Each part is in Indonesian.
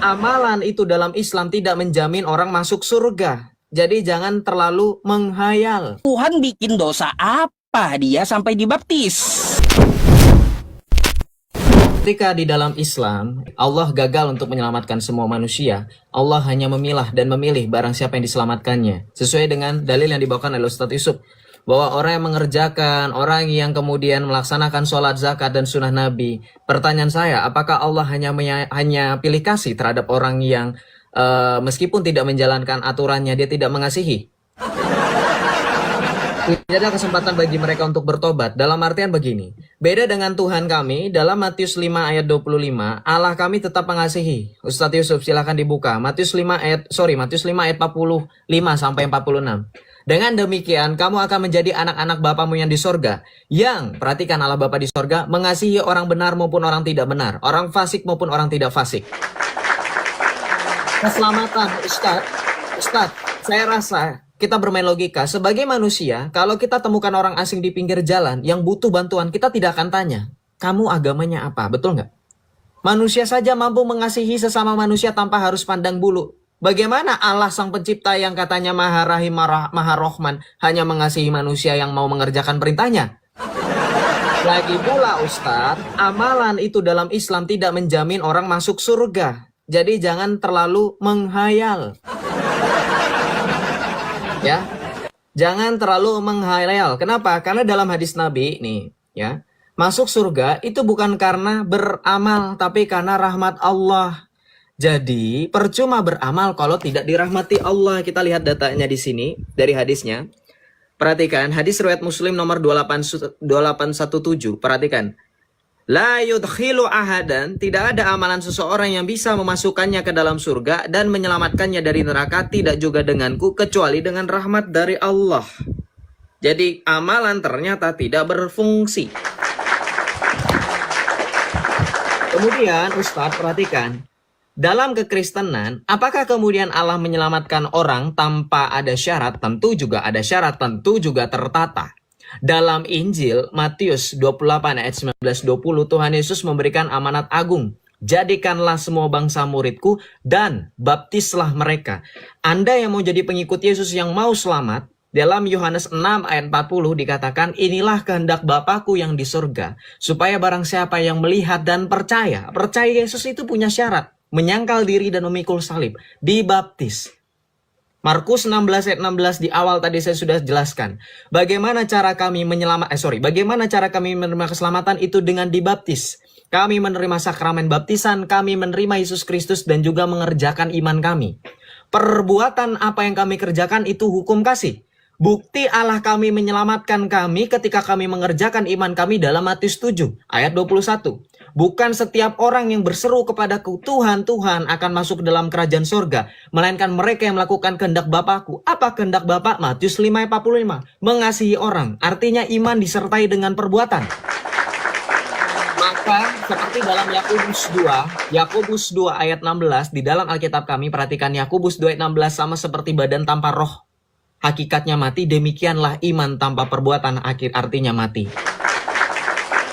Amalan itu dalam Islam tidak menjamin orang masuk surga. Jadi jangan terlalu menghayal. Tuhan bikin dosa apa dia sampai dibaptis? Ketika di dalam Islam, Allah gagal untuk menyelamatkan semua manusia. Allah hanya memilah dan memilih barang siapa yang diselamatkannya. Sesuai dengan dalil yang dibawakan oleh Ustadz Yusuf. Bahwa orang yang mengerjakan, orang yang kemudian melaksanakan sholat, zakat, dan sunnah Nabi. Pertanyaan saya, apakah Allah hanya pilih kasih terhadap orang yang meskipun tidak menjalankan aturannya, dia tidak mengasihi? Tidak ada kesempatan bagi mereka untuk bertobat. Dalam artian begini, beda dengan Tuhan kami, dalam Matius 5 ayat 25, Allah kami tetap mengasihi. Ustadz Yusuf silahkan dibuka. Matius 5 ayat 45 sampai 46. Dengan demikian, kamu akan menjadi anak-anak Bapamu yang di sorga. Yang, perhatikan Allah Bapa di sorga, mengasihi orang benar maupun orang tidak benar. Orang fasik maupun orang tidak fasik. Keselamatan, Ustadz, saya rasa kita bermain logika. Sebagai manusia, kalau kita temukan orang asing di pinggir jalan yang butuh bantuan, kita tidak akan tanya, kamu agamanya apa? Betul nggak? Manusia saja mampu mengasihi sesama manusia tanpa harus pandang bulu. Bagaimana Allah sang pencipta yang katanya Maha Rahim, Maha Rohman hanya mengasihi manusia yang mau mengerjakan perintahnya? Lagi pula Ustadz, amalan itu dalam Islam tidak menjamin orang masuk surga. Jadi jangan terlalu menghayal. Ya, jangan terlalu menghayal. Kenapa? Karena dalam hadis Nabi nih, ya, masuk surga itu bukan karena beramal, tapi karena rahmat Allah. Jadi, percuma beramal kalau tidak dirahmati Allah. Kita lihat datanya di sini dari hadisnya. Perhatikan, hadis riwayat Muslim nomor 2817. Perhatikan. La yudkhilu ahadan, tidak ada amalan seseorang yang bisa memasukkannya ke dalam surga dan menyelamatkannya dari neraka, tidak juga denganku, kecuali dengan rahmat dari Allah. Jadi, amalan ternyata tidak berfungsi. Kemudian, Ustadz, perhatikan. Dalam kekristenan, apakah kemudian Allah menyelamatkan orang tanpa ada syarat? Tentu juga ada syarat, tentu juga tertata. Dalam Injil Matius 28 ayat 19-20, Tuhan Yesus memberikan amanat agung. Jadikanlah semua bangsa muridku dan baptislah mereka. Anda yang mau jadi pengikut Yesus yang mau selamat, dalam Yohanes 6 ayat 40 dikatakan, inilah kehendak Bapakku yang di surga, supaya barang siapa yang melihat dan percaya Yesus itu punya syarat. Menyangkal diri dan memikul salib, dibaptis. Markus 16 ayat 16 di awal tadi saya sudah jelaskan. Bagaimana cara kami bagaimana cara kami menerima keselamatan itu dengan dibaptis. Kami menerima sakramen baptisan, kami menerima Yesus Kristus dan juga mengerjakan iman kami. Perbuatan apa yang kami kerjakan itu hukum kasih. Bukti Allah kami menyelamatkan kami ketika kami mengerjakan iman kami dalam Matius 7 ayat 21. Bukan setiap orang yang berseru kepadaku, Tuhan, Tuhan akan masuk dalam kerajaan surga, melainkan mereka yang melakukan kehendak Bapakku. Apa kehendak Bapak? Matius 5 ayat 45. Mengasihi orang, artinya iman disertai dengan perbuatan. Maka seperti dalam Yakobus 2 ayat 16 di dalam Alkitab kami, perhatikan Yakobus 2 ayat 16 sama seperti badan tanpa roh. Hakikatnya mati, demikianlah iman tanpa perbuatan artinya mati.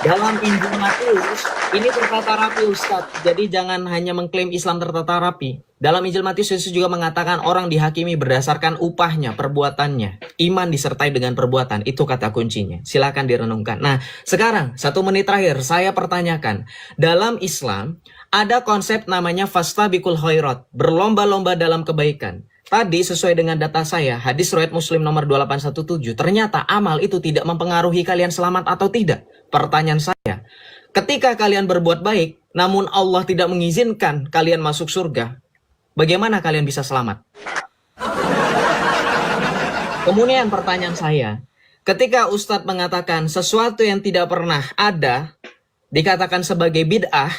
Dalam Injil Matius, ini tertata rapi Ustadz. Jadi jangan hanya mengklaim Islam tertata rapi. Dalam Injil Matius, Yesus juga mengatakan orang dihakimi berdasarkan upahnya, perbuatannya. Iman disertai dengan perbuatan, itu kata kuncinya. Silakan direnungkan. Nah, sekarang 1 menit terakhir saya pertanyakan. Dalam Islam, ada konsep namanya fastabiqul khairat, berlomba-lomba dalam kebaikan. Tadi sesuai dengan data saya, hadis riwayat Muslim nomor 2817, ternyata amal itu tidak mempengaruhi kalian selamat atau tidak. Pertanyaan saya, ketika kalian berbuat baik, namun Allah tidak mengizinkan kalian masuk surga, bagaimana kalian bisa selamat? Kemudian pertanyaan saya, ketika Ustadz mengatakan sesuatu yang tidak pernah ada, dikatakan sebagai bid'ah,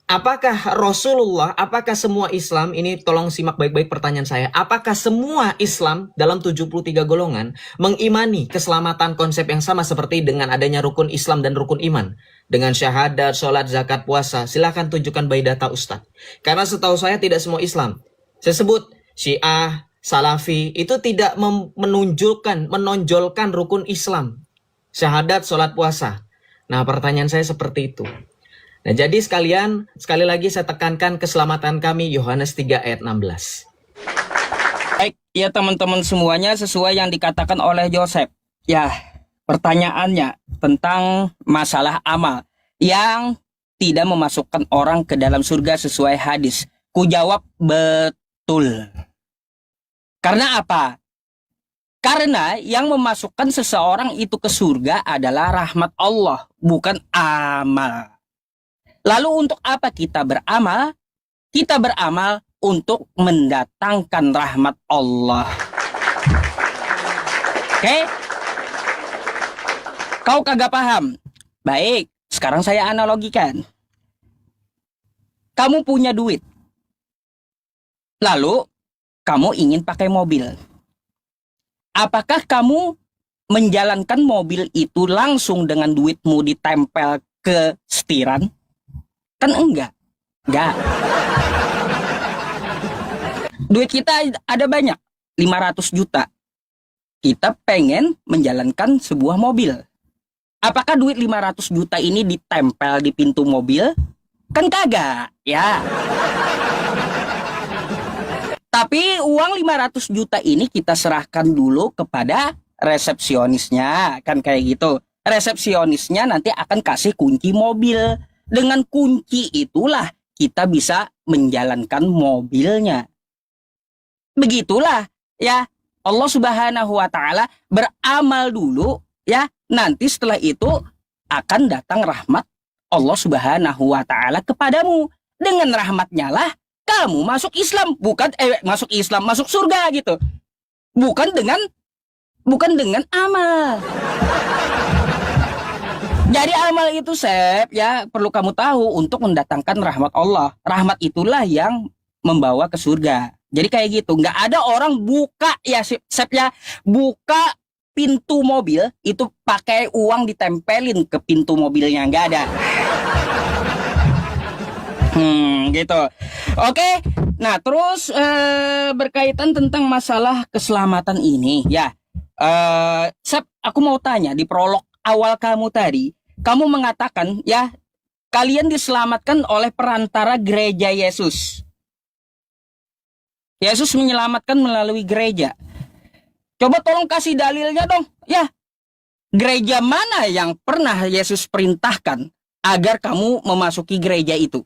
apakah Rasulullah, apakah semua Islam, ini tolong simak baik-baik pertanyaan saya, apakah semua Islam dalam 73 golongan mengimani keselamatan konsep yang sama seperti dengan adanya rukun Islam dan rukun iman? Dengan syahadat, sholat, zakat, puasa, silahkan tunjukkan by data Ustadz. Karena setahu saya tidak semua Islam. Saya sebut Syiah, Salafi, itu tidak menonjolkan rukun Islam. Syahadat, sholat, puasa. Nah pertanyaan saya seperti itu. Nah, jadi sekali lagi saya tekankan keselamatan kami, Yohanes 3 ayat 16. Baik, ya teman-teman semuanya sesuai yang dikatakan oleh Joseph. Ya, pertanyaannya tentang masalah amal yang tidak memasukkan orang ke dalam surga sesuai hadis. Ku jawab betul. Karena apa? Karena yang memasukkan seseorang itu ke surga adalah rahmat Allah, bukan amal. Lalu untuk apa kita beramal? Kita beramal untuk mendatangkan rahmat Allah. Oke? Kau kagak paham? Baik, sekarang saya analogikan. Kamu punya duit. Lalu, kamu ingin pakai mobil. Apakah kamu menjalankan mobil itu langsung dengan duitmu ditempel ke setiran? Kan enggak. Enggak. Duit kita ada banyak, 500 juta. Kita pengen menjalankan sebuah mobil. Apakah duit 500 juta ini ditempel di pintu mobil? Kan kagak, ya. Tapi uang 500 juta ini kita serahkan dulu kepada resepsionisnya, kan kayak gitu. Resepsionisnya nanti akan kasih kunci mobil. Dengan kunci itulah kita bisa menjalankan mobilnya. Begitulah, ya. Allah Subhanahu wa taala beramal dulu, ya. Nanti setelah itu akan datang rahmat Allah Subhanahu wa taala kepadamu. Dengan rahmatnya lah kamu masuk Islam, masuk surga gitu. Bukan dengan amal. Jadi amal itu, Sep, ya perlu kamu tahu untuk mendatangkan rahmat Allah. Rahmat itulah yang membawa ke surga. Jadi kayak gitu, nggak ada orang buka ya, Sep ya, buka pintu mobil itu pakai uang ditempelin ke pintu mobilnya, nggak ada. Gitu. Oke. Nah, terus berkaitan tentang masalah keselamatan ini, ya. Sep, aku mau tanya di prolog awal kamu tadi, kamu mengatakan ya kalian diselamatkan oleh perantara gereja Yesus. Yesus menyelamatkan melalui gereja. Coba tolong kasih dalilnya dong, ya. Gereja mana yang pernah Yesus perintahkan agar kamu memasuki gereja itu?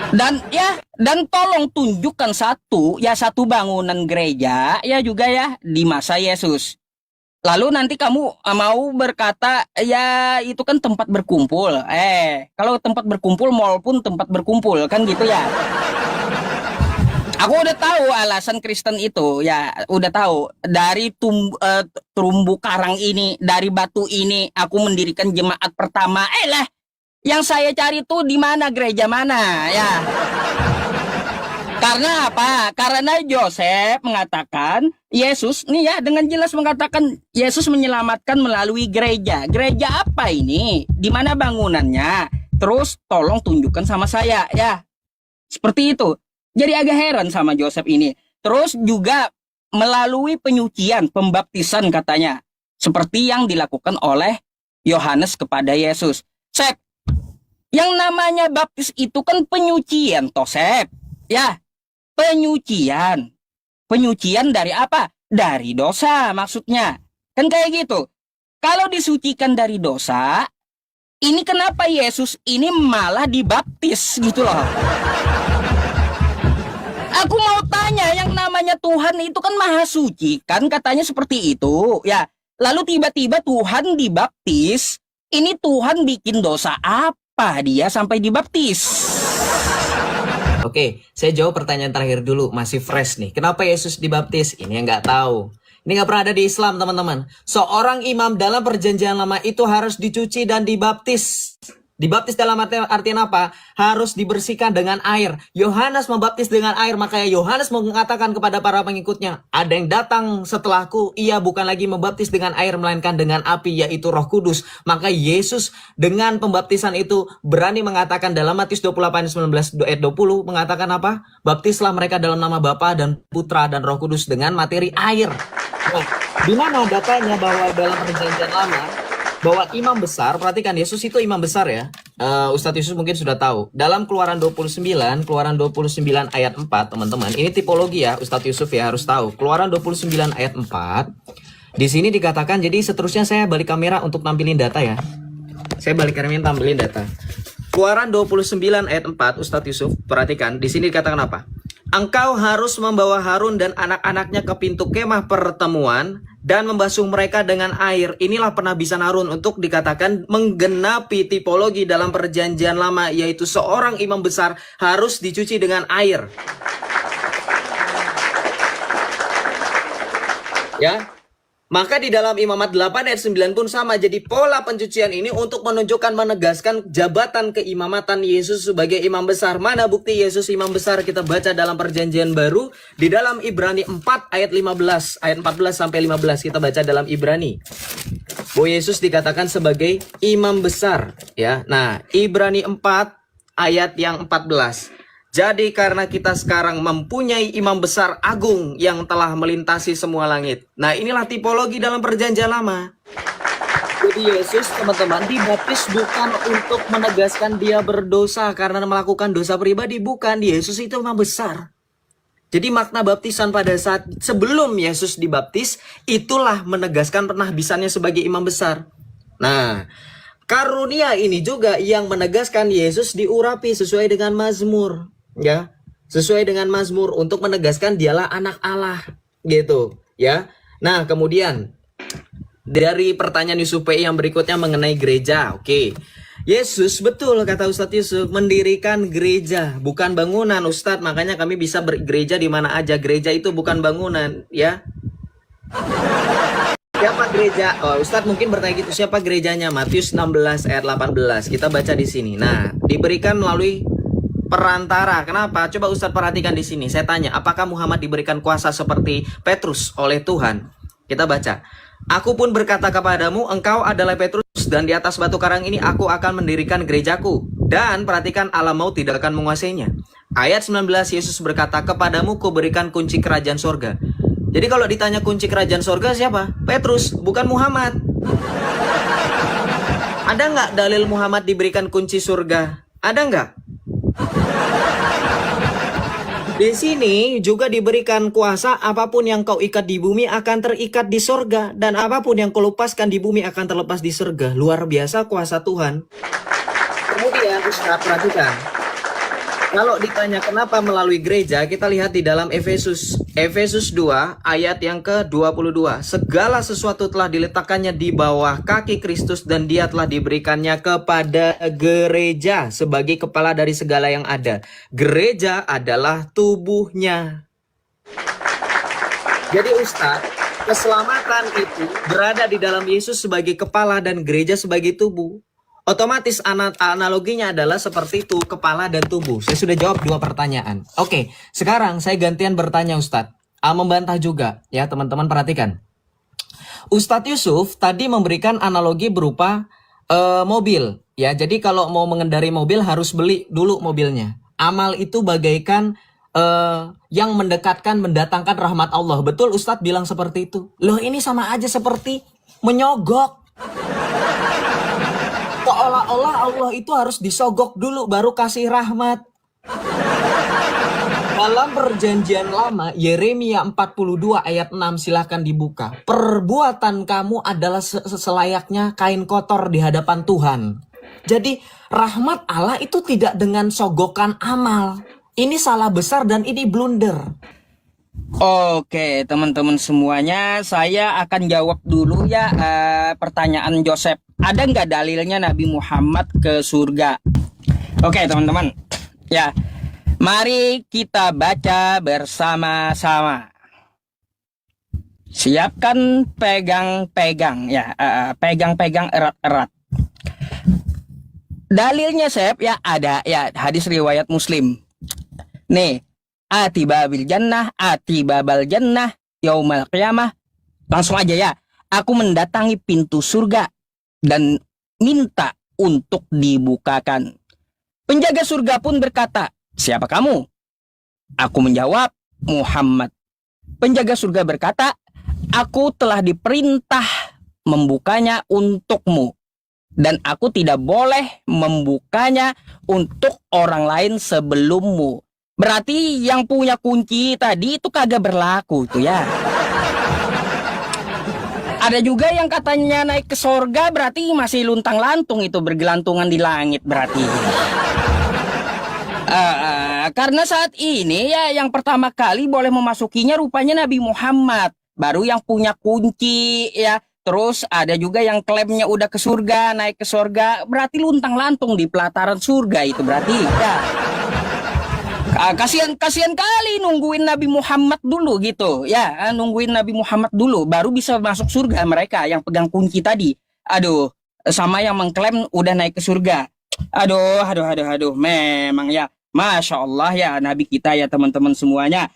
Dan tolong tunjukkan satu bangunan gereja ya juga ya di masa Yesus. Lalu nanti kamu mau berkata ya itu kan tempat berkumpul. Kalau tempat berkumpul, mall pun tempat berkumpul kan gitu ya. Aku udah tahu alasan Kristen itu, ya udah tahu. Dari terumbu karang ini, dari batu ini aku mendirikan jemaat pertama. Yang saya cari tuh di mana, gereja mana, ya. Karena apa? Karena Joseph mengatakan Yesus nih ya dengan jelas mengatakan Yesus menyelamatkan melalui gereja. Gereja apa ini? Di mana bangunannya? Terus tolong tunjukkan sama saya, ya. Seperti itu. Jadi agak heran sama Joseph ini. Terus juga melalui penyucian, pembaptisan katanya. Seperti yang dilakukan oleh Yohanes kepada Yesus. Sep, yang namanya baptis itu kan penyucian, toh Sep. Ya, penyucian. Penyucian dari apa? Dari dosa maksudnya. Kan kayak gitu. Kalau disucikan dari dosa, ini kenapa Yesus ini malah dibaptis gitu loh. Aku mau tanya, yang namanya Tuhan itu kan maha suci, kan katanya seperti itu, ya. Lalu tiba-tiba Tuhan dibaptis, ini Tuhan bikin dosa apa dia sampai dibaptis? Oke, saya jawab pertanyaan terakhir dulu, masih fresh nih. Kenapa Yesus dibaptis? Ini yang nggak tahu. Ini nggak pernah ada di Islam, teman-teman. Seorang imam dalam perjanjian lama itu harus dicuci dan dibaptis. Dibaptis dalam artian apa? Harus dibersihkan dengan air. Yohanes membaptis dengan air, makanya Yohanes mengatakan kepada para pengikutnya, ada yang datang setelahku, ia bukan lagi membaptis dengan air, melainkan dengan api, yaitu Roh Kudus. Maka Yesus dengan pembaptisan itu berani mengatakan dalam Matius 28:19 ayat 20, mengatakan apa? Baptislah mereka dalam nama Bapa dan Putra dan Roh Kudus dengan materi air. Nah, di mana datanya bahwa dalam perjanjian lama bahwa imam besar, perhatikan Yesus itu imam besar ya. Ustadz Yusuf mungkin sudah tahu. Dalam Keluaran 29 ayat 4, teman-teman. Ini tipologi ya, Ustadz Yusuf ya harus tahu. Keluaran 29 ayat 4. Di sini dikatakan, jadi seterusnya saya balik kamera untuk tampilin data ya. Saya balik kamera tampilin data. Keluaran 29 ayat 4, Ustadz Yusuf, perhatikan. Di sini dikatakan apa? Engkau harus membawa Harun dan anak-anaknya ke pintu kemah pertemuan dan membasuh mereka dengan air. Inilah penabisan Harun untuk dikatakan menggenapi tipologi dalam perjanjian lama, yaitu seorang imam besar harus dicuci dengan air. Ya. Maka di dalam Imamat 8 ayat 9 pun sama. Jadi pola pencucian ini untuk menunjukkan, menegaskan jabatan keimamatan Yesus sebagai imam besar. Mana bukti Yesus imam besar? Kita baca dalam perjanjian baru di dalam Ibrani 4 ayat 15, ayat 14 sampai 15. Kita baca dalam Ibrani. Bahwa Yesus dikatakan sebagai imam besar, ya. Nah, Ibrani 4 ayat yang 14. Jadi karena kita sekarang mempunyai imam besar agung yang telah melintasi semua langit. Nah, inilah tipologi dalam perjanjian lama. Jadi Yesus, teman-teman, dibaptis bukan untuk menegaskan dia berdosa karena melakukan dosa pribadi. Bukan, Yesus itu imam besar. Jadi makna baptisan pada saat sebelum Yesus dibaptis, itulah menegaskan penahbisannya sebagai imam besar. Nah, karunia ini juga yang menegaskan Yesus diurapi sesuai dengan Mazmur. Ya, sesuai dengan Mazmur untuk menegaskan dialah anak Allah, gitu, ya. Nah, kemudian dari pertanyaan Yusuf PI yang berikutnya mengenai gereja. Oke. Yesus, betul kata Ustadz Yusuf, mendirikan gereja, bukan bangunan, Ustadz. Makanya kami bisa bergereja di mana aja. Gereja itu bukan bangunan, ya. Siapa gereja? Oh, Ustadz mungkin bertanya gitu, siapa gerejanya? Matius 16 ayat 18. Kita baca di sini. Nah, diberikan melalui perantara. Kenapa? Coba Ustadz perhatikan di sini. Saya tanya, apakah Muhammad diberikan kuasa seperti Petrus oleh Tuhan? Kita baca. Aku pun berkata kepadamu, engkau adalah Petrus, dan di atas batu karang ini aku akan mendirikan gerejaku. Dan perhatikan, alam maut tidak akan menguasainya. Ayat 19, Yesus berkata, kepadamu kuberikan kunci kerajaan sorga. Jadi kalau ditanya kunci kerajaan sorga siapa? Petrus, bukan Muhammad. Ada nggak dalil Muhammad diberikan kunci surga? Ada nggak? Di sini juga diberikan kuasa, apapun yang kau ikat di bumi akan terikat di sorga, dan apapun yang kau lepaskan di bumi akan terlepas di sorga. Luar biasa kuasa Tuhan. Kemudian Ustaz perhatikan, kalau ditanya kenapa melalui gereja, kita lihat di dalam Efesus 2 ayat yang ke-22. Segala sesuatu telah diletakkannya di bawah kaki Kristus dan dia telah diberikannya kepada gereja sebagai kepala dari segala yang ada. Gereja adalah tubuhnya. Jadi Ustadz, keselamatan itu berada di dalam Yesus sebagai kepala dan gereja sebagai tubuh. Otomatis analoginya adalah seperti itu, kepala dan tubuh. Saya sudah jawab 2 pertanyaan. Oke, sekarang saya gantian bertanya Ustadz. Membantah juga, ya teman-teman perhatikan. Ustadz Yusuf tadi memberikan analogi berupa mobil. Ya, jadi kalau mau mengendari mobil harus beli dulu mobilnya. Amal itu bagaikan yang mendatangkan rahmat Allah. Betul Ustadz bilang seperti itu. Loh ini sama aja seperti menyogok. Seolah-olah Allah itu harus disogok dulu baru kasih rahmat. Dalam perjanjian lama, Yeremia 42 ayat 6 silahkan dibuka. Perbuatan kamu adalah selayaknya kain kotor di hadapan Tuhan. Jadi rahmat Allah itu tidak dengan sogokan amal. Ini salah besar dan ini blunder. Oke, teman-teman semuanya, saya akan jawab dulu ya pertanyaan Joseph. Ada nggak dalilnya Nabi Muhammad ke surga? Oke, teman-teman. Ya, mari kita baca bersama-sama. Siapkan pegang-pegang ya, pegang-pegang erat-erat. Dalilnya Sep ya ada ya hadis riwayat Muslim. Nih, atibabil jannah, atibabal jannah, yaumal qiyamah. Langsung aja ya. Aku mendatangi pintu surga dan minta untuk dibukakan. Penjaga surga pun berkata, siapa kamu? Aku menjawab, Muhammad. Penjaga surga berkata, aku telah diperintah membukanya untukmu. Dan aku tidak boleh membukanya untuk orang lain sebelummu. Berarti yang punya kunci tadi itu kagak berlaku tuh ya. Ada juga yang katanya naik ke sorga, berarti masih luntang-lantung itu, bergelantungan di langit berarti. Karena saat ini ya yang pertama kali boleh memasukinya rupanya Nabi Muhammad. Baru yang punya kunci ya. Terus ada juga yang klaimnya udah ke surga, naik ke surga, berarti luntang-lantung di pelataran surga itu berarti ya. Kasihan kali nungguin Nabi Muhammad dulu gitu ya, nungguin Nabi Muhammad dulu baru bisa masuk surga mereka yang pegang kunci tadi. Aduh, sama yang mengklaim udah naik ke surga. Aduh, memang ya, Masya Allah ya Nabi kita ya teman-teman semuanya.